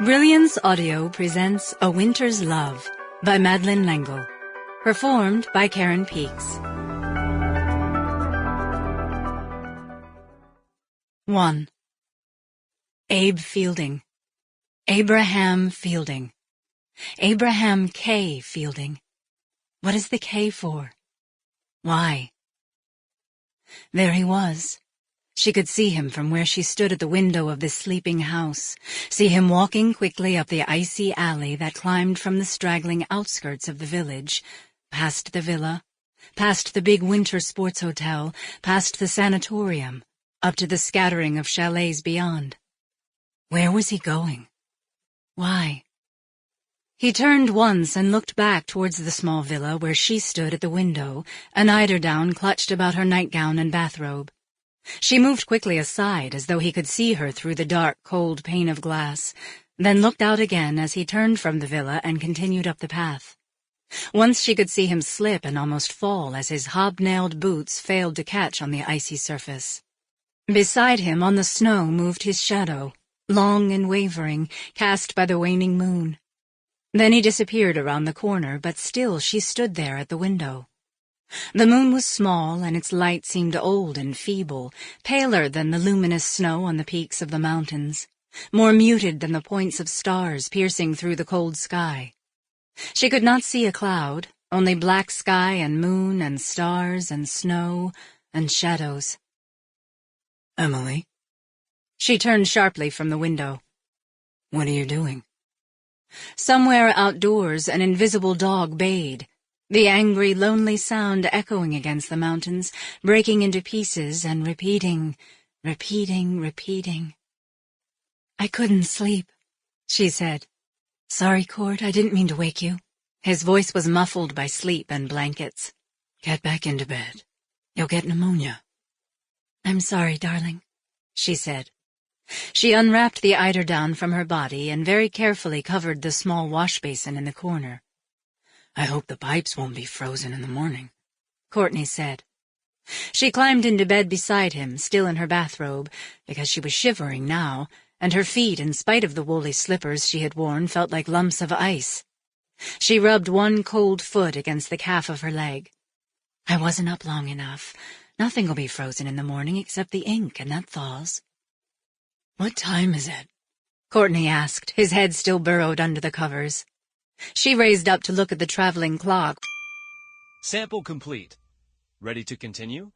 Brilliance Audio presents A Winter's Love by Madeleine L'Engle, performed by Karen Peaks. 1. Abe Fielding. Abraham Fielding. Abraham K. Fielding. What is the K for? Why? There he was. She could see him from where she stood at the window of this sleeping house, see him walking quickly up the icy alley that climbed from the straggling outskirts of the village, past the villa, past the big winter sports hotel, past the sanatorium, up to the scattering of chalets beyond. Where was he going? Why? He turned once and looked back towards the small villa where she stood at the window, an eiderdown clutched about her nightgown and bathrobe. She moved quickly aside as though he could see her through the dark, cold pane of glass, then looked out again as he turned from the villa and continued up the path. Once she could see him slip and almost fall as his hobnailed boots failed to catch on the icy surface. Beside him on the snow moved his shadow, long and wavering, cast by the waning moon. Then he disappeared around the corner, but still she stood there at the window. The moon was small, and its light seemed old and feeble, paler than the luminous snow on the peaks of the mountains, more muted than the points of stars piercing through the cold sky. She could not see a cloud, only black sky and moon and stars and snow and shadows. Emily? She turned sharply from the window. What are you doing? Somewhere outdoors an invisible dog bayed, the angry, lonely sound echoing against the mountains, breaking into pieces and repeating. I couldn't sleep, she said. Sorry, Court, I didn't mean to wake you. His voice was muffled by sleep and blankets. Get back into bed. You'll get pneumonia. I'm sorry, darling, she said. She unwrapped the eiderdown from her body and very carefully covered the small wash basin in the corner. I hope the pipes won't be frozen in the morning, Courtney said. She climbed into bed beside him, still in her bathrobe, because she was shivering now, and her feet, in spite of the woolly slippers she had worn, felt like lumps of ice. She rubbed one cold foot against the calf of her leg. I wasn't up long enough. Nothing will be frozen in the morning except the ink, and that thaws. What time is it? Courtney asked, his head still burrowed under the covers. She raised up to look at the traveling clock. Sample complete. Ready to continue?